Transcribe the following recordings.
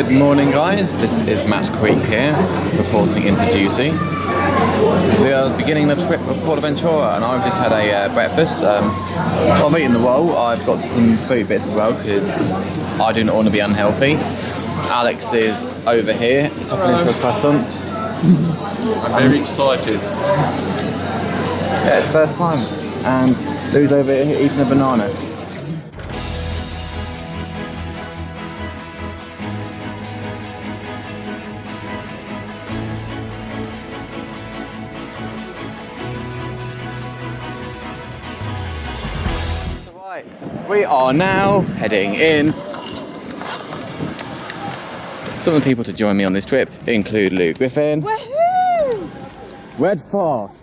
Good morning, guys. This is Matt Creek here, reporting into duty. We are beginning the trip of Port Aventura, and I've just had a breakfast. While I'm eating the roll, I've got some food bits as well because I do not want to be unhealthy. Alex is over here, topping into a croissant. I'm very excited. Yeah, it's the first time, and Lou's over here eating a banana. We are now heading in. Some of the people to join me on this trip include Lou Griffin. Woohoo! Red Force.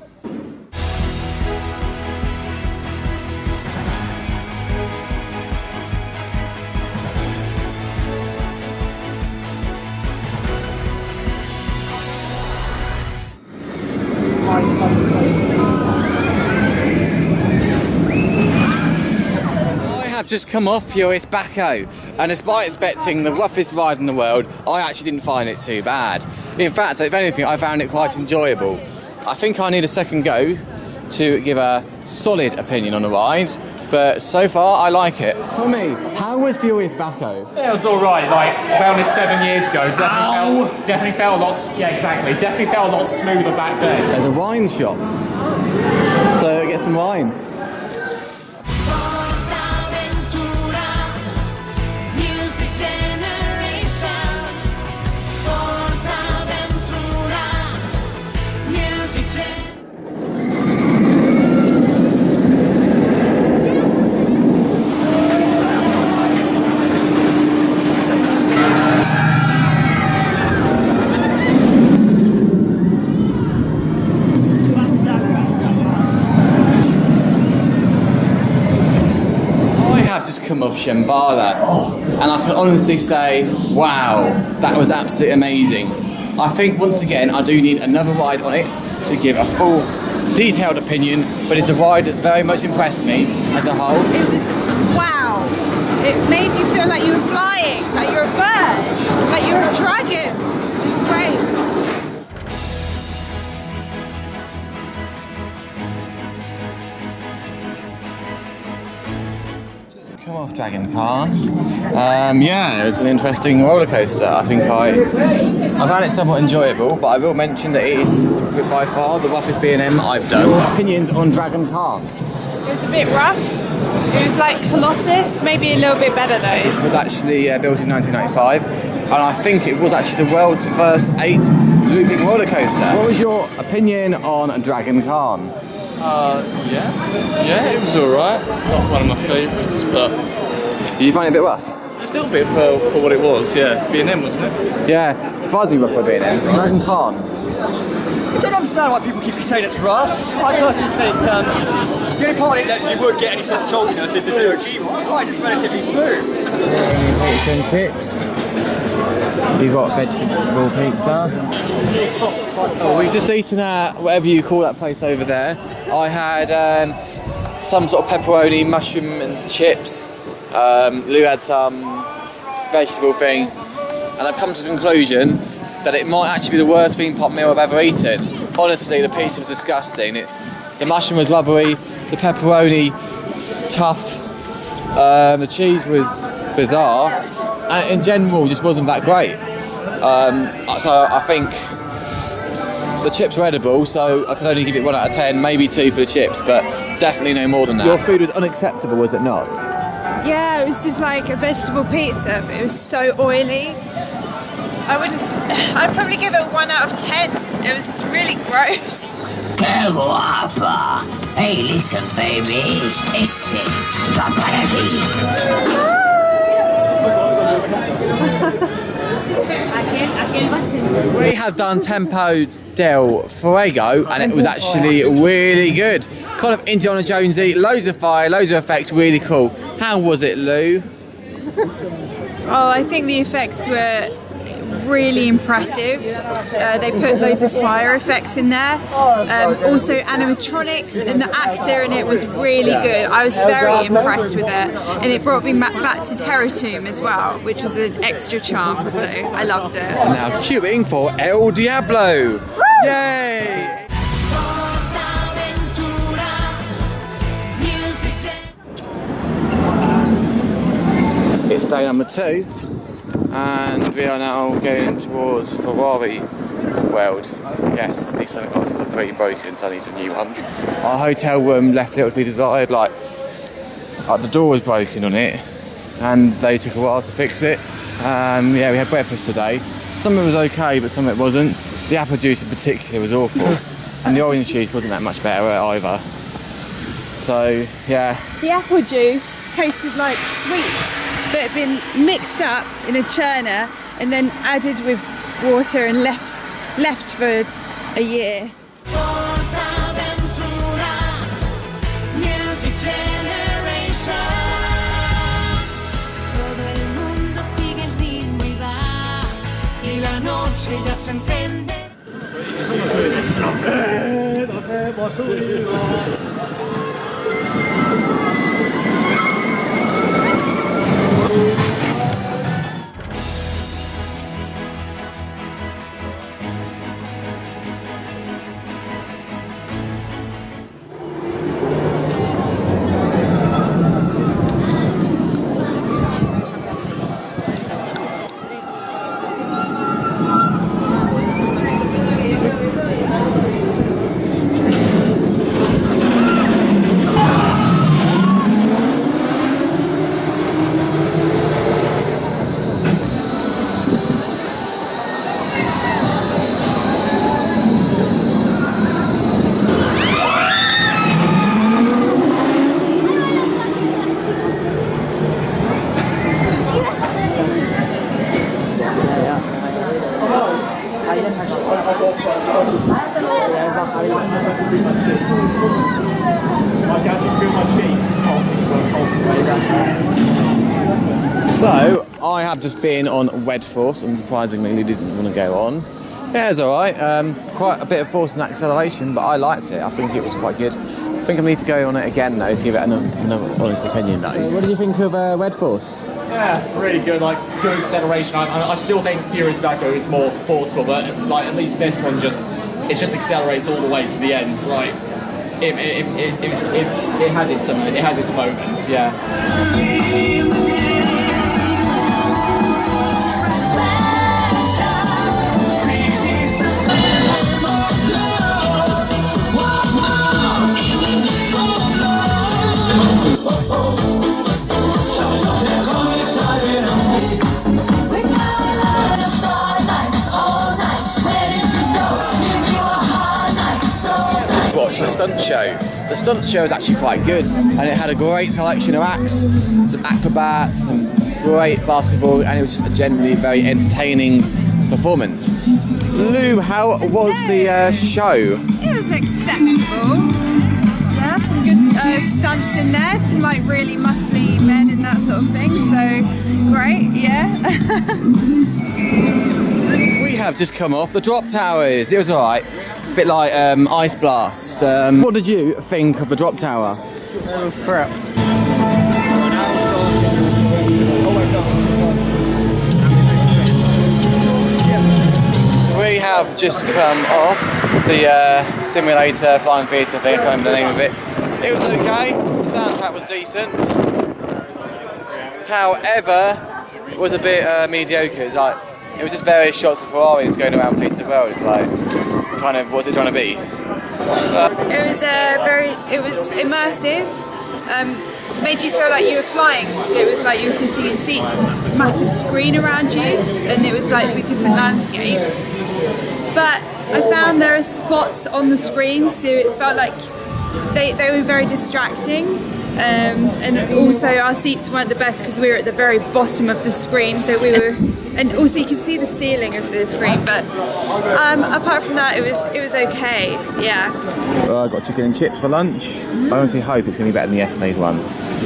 I've just come off Furious Baco, and despite expecting the roughest ride in the world, I actually didn't find it too bad. In fact, if anything, I found it quite enjoyable. I think I need a second go to give a solid opinion on the ride, but so far I like it. Tommy, how was Furious Baco? Yeah, it was alright, like around 7 years ago. Definitely felt a lot, yeah, exactly. Definitely felt a lot smoother back then. There's a wine shop, so get some wine. I've just come off Shambhala, and I can honestly say, wow, that was absolutely amazing. I think once again I do need another ride on it to give a full, detailed opinion, but it's a ride that's very much impressed me as a whole. It was wow. It made you feel like you were flying, like you're a bird, like you're a dragon. It was great. Come off Dragon Khan. Yeah, it was an interesting roller coaster. I think I found it somewhat enjoyable, but I will mention that it is by far the roughest B&M I've done. Opinions on Dragon Khan? It was a bit rough. It was like Colossus, maybe a little bit better though. This was actually built in 1995, and I think it was actually the world's first 8 looping roller coaster. What was your opinion on Dragon Khan? Yeah, it was alright. Not one of my favourites, but Did you find it a bit rough? a little bit for what it was, yeah. B&M, wasn't it? Yeah, surprisingly rough for B&M. Dragon Khan. I don't understand why people keep saying it's rough. I personally think the only part of it that you would get any sort of chalkiness is the 0G one. Otherwise it's relatively smooth. Pizza and chips. You've got vegetable pizza. Oh, we've just eaten at whatever you call that place over there. I had some sort of pepperoni, mushroom and chips. Lou had some vegetable thing. And I've come to the conclusion that it might actually be the worst theme pot meal I've ever eaten. Honestly, the pizza was disgusting. The mushroom was rubbery, the pepperoni tough, the cheese was bizarre, and in general just wasn't that great. So I think the chips were edible, so I can only give it 1 out of 10, maybe 2 for the chips, but definitely no more than that. Your food was unacceptable, was it not? Yeah, it was just like a vegetable pizza, but it was so oily. I'd probably give it 1 out of 10. It was really gross. ¡Qué guapa! Hey, listen, baby. Este va para ti. We have done Tempo del Fuego, and it was actually really good. Kind of Indiana Jonesy, loads of fire, loads of effects, really cool. How was it, Lou? Oh, I think the effects were really impressive. They put loads of fire effects in there, also animatronics, and the actor in it was really good. I was very impressed with it, and it brought me back to Terror Tomb as well, which was an extra charm, so I loved it. Now queuing for El Diablo! Yay! It's day number 2 and we are now going towards Ferrari World. Yes, these sunglasses are pretty broken, so I need some new ones. Our hotel room left little to be desired, like the door was broken on it and they took a while to fix it. Yeah, we had breakfast today. Some of it was okay, but some of it wasn't. The apple juice in particular was awful and the orange juice wasn't that much better either. So, yeah. The apple juice tasted like sweets that had been mixed up in a churner and then added with water and left for a year. Port Aventura Music Generation. Todo el mundo sigue el ritmo y va, y la noche ya se entiende. So, I have just been on Wed Force, unsurprisingly didn't want to go on. Yeah, it was alright. Quite a bit of force and acceleration, but I liked it. I think it was quite good. I think I need to go on it again though to give it another honest opinion though. So what did you think of Wed Force? Yeah, really good, like good acceleration. I still think Furious Baco is more forceful, but like at least this one just accelerates all the way to the end. So, like it has its moments, yeah. The stunt show. The stunt show is actually quite good, and it had a great selection of acts, some acrobats, some great basketball, and it was just a generally very entertaining performance. Lou, how was the show? It was acceptable. Yeah, some good stunts in there, some like really muscly men and that sort of thing, so great, yeah. We have just come off the drop towers. It was alright. A bit like Ice Blast. What did you think of the drop tower? It was crap. So we have just come off the simulator flying theatre thing, I can't remember the name of it. It was okay, the soundtrack was decent. However, it was a bit mediocre. It was just various shots of Ferraris going around the piece of the world. It's like, kind of, what's it trying to be? It was immersive. Made you feel like you were flying. So it was like you were sitting in seats, massive screen around you, and it was like with different landscapes. But I found there are spots on the screen, so it felt like they were very distracting. And also our seats weren't the best because we were at the very bottom of the screen, so we were, and also you could see the ceiling of the screen, but apart from that it was okay, yeah. Well, I got chicken and chips for lunch. I honestly hope it's going to be better than yesterday's one.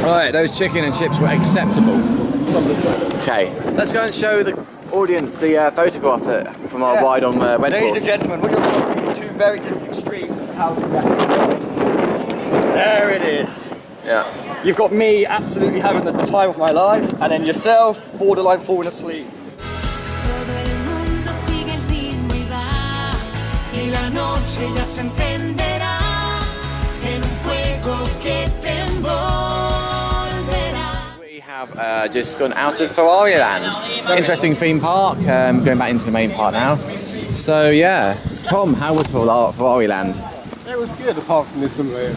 Alright, those chicken and chips were acceptable. Okay, let's go and show audience the photograph from our ride on Red Ladies Horse. and gentlemen, what you're going to see is two very different extremes of how to react. There it is. Yeah. You've got me absolutely having the time of my life, and then yourself borderline falling asleep. Todo el mundo sigue el ritmo y va, y la noche ya se encenderá en un fuego que te envolverá. We have just gone out of Ferrari Land. Interesting theme park. Going back into the main park now. So yeah, Tom, how was Ferrari Land? It was good, apart from this simulator.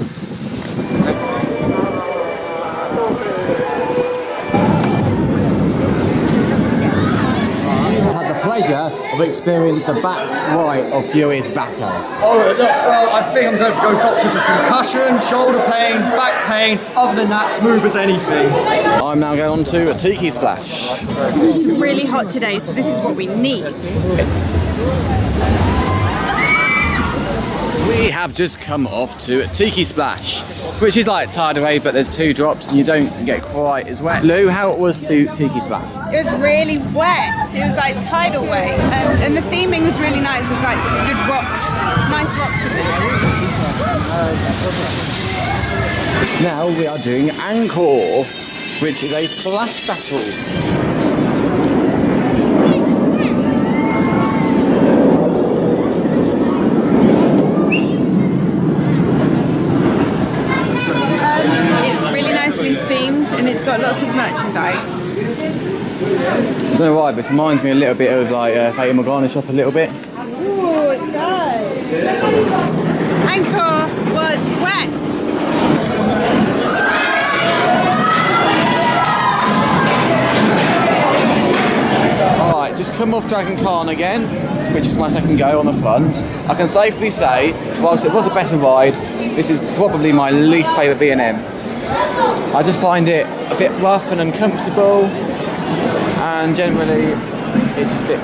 You had the pleasure of experiencing the back right of Furious Backer. Oh, well, I think I'm going to go doctors of concussion, shoulder pain, back pain. Other than that, smooth as anything. I'm now going on to a Tiki Splash. It's really hot today, so this is what we need. We have just come off to a Tiki Splash, which is like tidal wave, but there's 2 drops and you don't get quite as wet. Lou, how it was to Tiki Splash? It was really wet. It was like tidal wave, and the theming was really nice. It was like good rocks, nice rocks in there. Now we are doing Encore, which is a splash battle. Themed, and it's got lots of merchandise. I don't know why, but it reminds me a little bit of like Fate Morgana shop a little bit. Ooh, it does. Anchor was wet. Alright, just come off Dragon Khan again, which is my second go on the front. I can safely say, whilst it was a better ride, this is probably my least favourite B&M. I just find it a bit rough and uncomfortable, and generally it's just a bit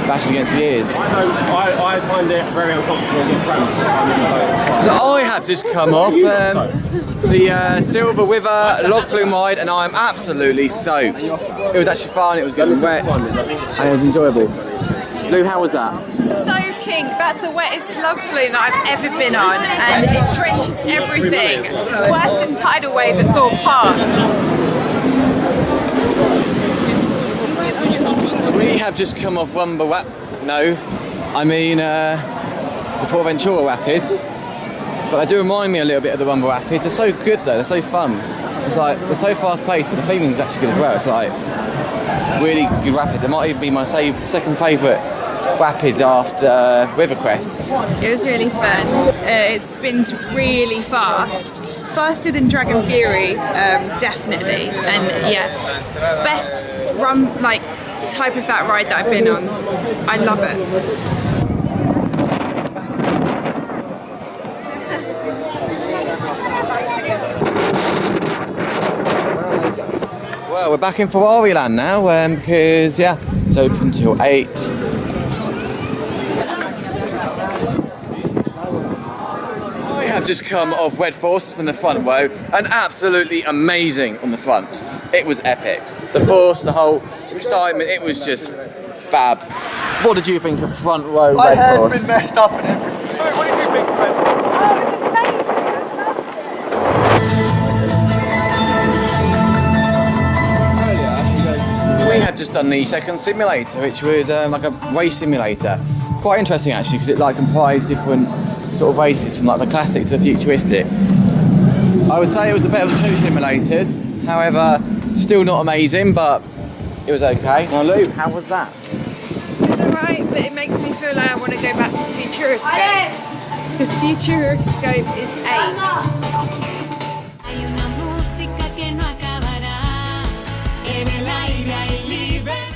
bashing against the ears. I find it very uncomfortable and cramped. So I have just come off the Silver River log flume ride, and I am absolutely soaked. It was actually fun, it was getting wet, and it was enjoyable. Lou, how was that? Soaking. That's the wettest log flume that I've ever been on, and it drenches everything. It's worse than tidal wave at Thorpe Park. We have just come off the Port Aventura Rapids, but they do remind me a little bit of the Rumble Rapids. They're so good though, they're so fun. It's like, they're so fast paced, but the theming is actually good as well. It's like really good rapids. It might even be my second favourite rapids after Rivercrest. It was really fun. It spins really fast. Faster than Dragon Fury, definitely. And yeah, best type of that ride that I've been on. I love it. Well, we're back in Ferrari Land now because yeah, it's open till 8. I have just come off Red Force from the front row, and absolutely amazing on the front. It was epic. The force, the whole excitement, it was just fab. What did you think of front row My Red hair's Force? been messed up and everything. What did you think of Red Force? We have just done the second simulator, which was like a race simulator. Quite interesting actually, because it like comprised different sort of races from like the classic to the futuristic. I would say it was the better of the 2 simulators. However, still not amazing, but it was okay. Now Lou, how was that? It's alright, but it makes me feel like I want to go back to Futuroscope. Because Futuroscope is ace. Hay una música que no acabará. En el aire hay libertad.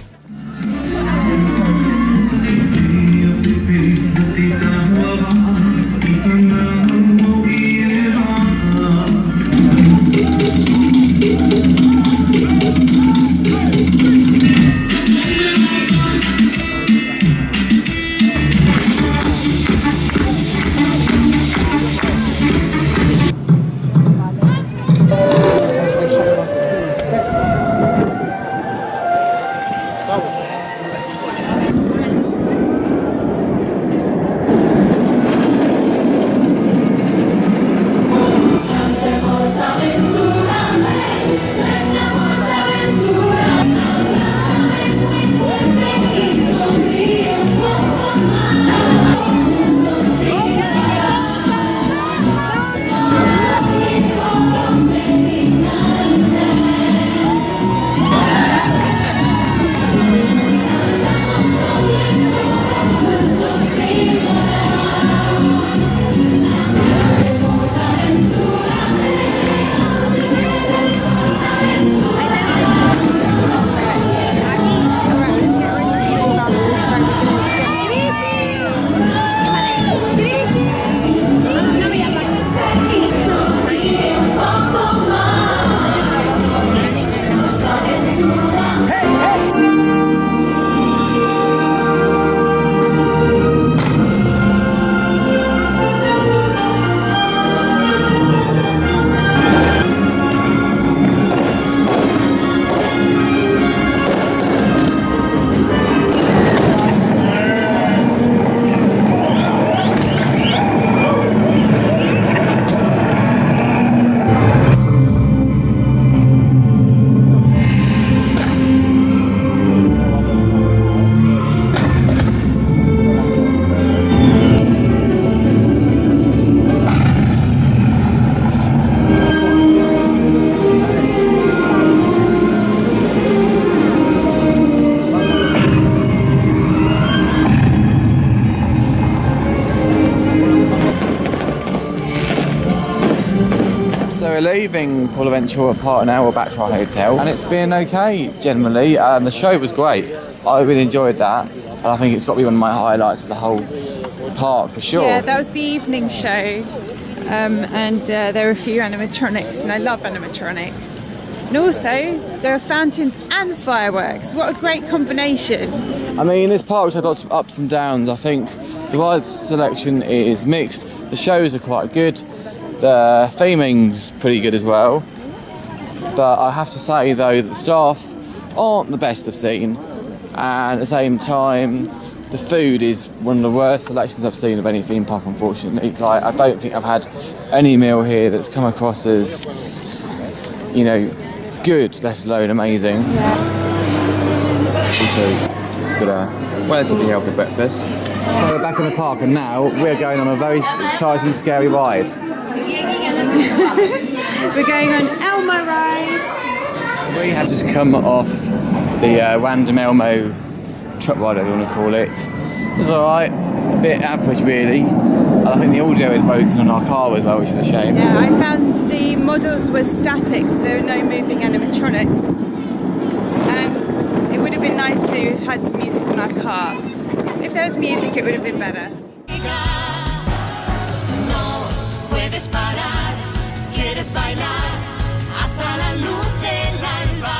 leaving Port Aventura Park now. We're back to our hotel, and it's been okay generally. The show was great. I really enjoyed that, and I think it's got to be one of my highlights of the whole park for sure. Yeah, that was the evening show, and there were a few animatronics, and I love animatronics. And also, there are fountains and fireworks. What a great combination. I mean, this park's had lots of ups and downs. I think the ride selection is mixed. The shows are quite good. The theming's pretty good as well. But I have to say, though, that the staff aren't the best I've seen. And at the same time, the food is one of the worst selections I've seen of any theme park, unfortunately. Like, I don't think I've had any meal here that's come across as, you know, good, let alone amazing. Also, got a relatively healthy breakfast. So we're back in the park, and now we're going on a very exciting, scary ride. We're going on Elmo ride. We have just come off the random Elmo truck ride, I want to call it. It was alright, a bit average really. And I think the audio is broken on our car as well, which is a shame. Yeah, I found the models were static, so there were no moving animatronics. And it would have been nice to have had some music on our car. If there was music, it would have been better. No puedes parar, quieres bailar hasta la luz del alba.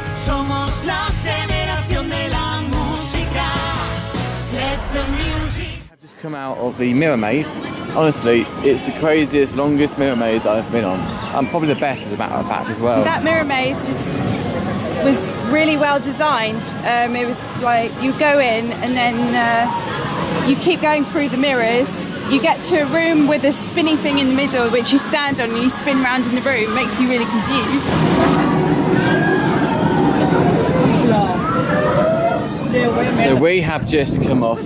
Somos la generación de la música. Let the music. I've just come out of the mirror maze. Honestly, it's the craziest, longest mirror maze I've been on. And probably the best, as a matter of fact, as well. That mirror maze just was really well designed. It was like you go in and then you keep going through the mirrors. You get to a room with a spinny thing in the middle, which you stand on and you spin round in the room. Makes you really confused. So we have just come off,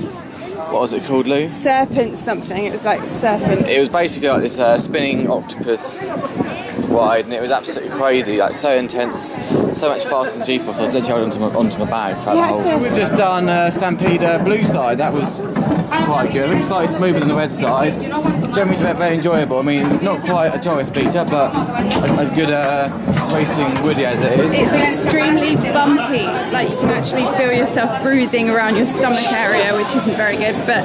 what was it called, Lou? Serpent something. It was like serpent. It was basically like this spinning octopus ride, and it was absolutely crazy, like so intense, so much faster than G-Force. I was literally holding onto my bag throughout the whole. We've just done Stampede Blue side. That was quite good. I think slightly smoother than the red side. Generally very enjoyable. I mean, not quite a joyous beater, but a good racing woody as it is. It's extremely bumpy. Like you can actually feel yourself bruising around your stomach area, which isn't very good. But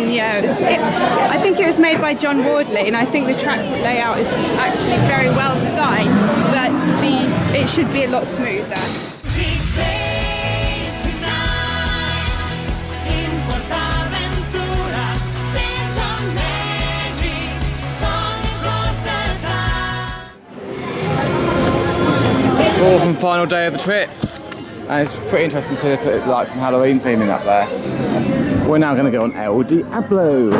yeah, I think it was made by John Wardley, and I think the track layout is actually very well designed, but it should be a lot smoother. In Port Aventura, there's a magic song across the town. Fourth and final day of the trip, and it's pretty interesting to see they put like some Halloween theming up there. We're now going to go on El Diablo.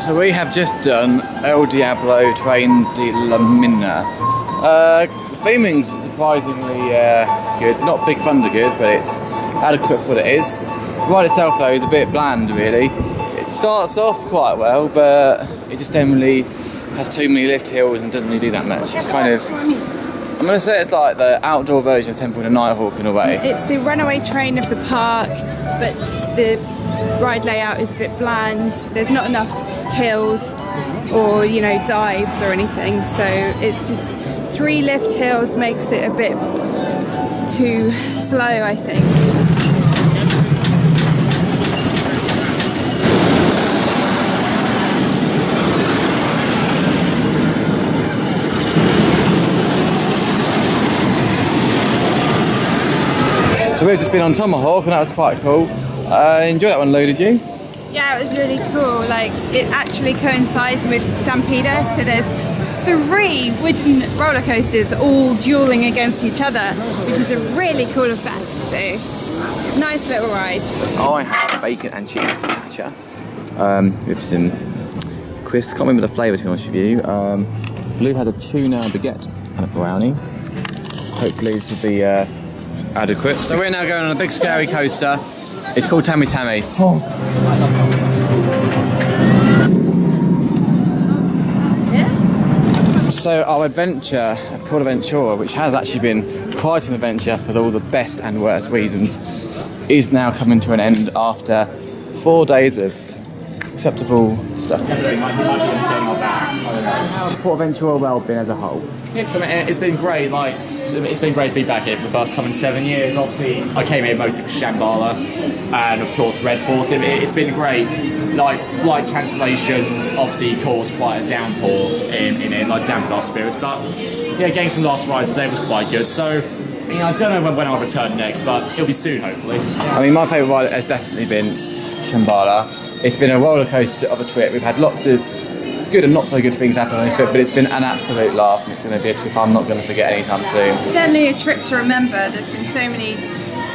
So we have just done El Diablo Train de la Mina. The theming's surprisingly good. Not Big Thunder good, but it's adequate for what it is. The ride itself though is a bit bland really. It starts off quite well, but it just generally has too many lift hills and doesn't really do that much. It's kind of, I'm going to say it's like the outdoor version of Temple of the Nighthawk in a way. It's the runaway train of the park, but the ride layout is a bit bland. There's not enough hills or, you know, dives or anything. So it's just 3 lift hills makes it a bit too slow, I think. So we've just been on Tomahawk, and that was quite cool. Enjoyed that one, Lou, did you? Yeah, it was really cool. Like, it actually coincides with Stampeder, so there's 3 wooden roller coasters all dueling against each other, which is a really cool effect. So, nice little ride. I had bacon and cheese focaccia with some crisps. Can't remember the flavour, to be honest with you. Lou has a tuna baguette and a brownie. Hopefully this will be adequate. So we're now going on a big scary coaster. It's called Tammy Tammy. So our adventure at Port Aventura, which has actually been quite an adventure for all the best and worst reasons, is now coming to an end after 4 days of acceptable stuff. It might be getting our backs. I don't know. How's Port Aventura World been as a whole? It's been great. Like, it's been great to be back here for the first time in 7 years. Obviously, I came here mostly for Shambhala and of course Red Force. It's been great. Like, flight cancellations obviously caused quite a downpour in it, like dampened our spirits. But yeah, getting some last rides today was quite good. So, I don't know when I'll return next, but it'll be soon hopefully. I mean, my favourite ride has definitely been Shambhala. It's been a roller coaster of a trip. We've had lots of good and not so good things happen on this trip, but it's been an absolute laugh, and it's going to be a trip I'm not going to forget anytime soon. Certainly a trip to remember. There's been so many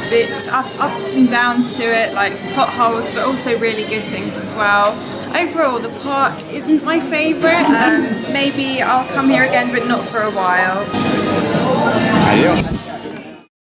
bits, ups and downs to it, like potholes, but also really good things as well. Overall, the park isn't my favourite. Maybe I'll come here again, but not for a while. Adios.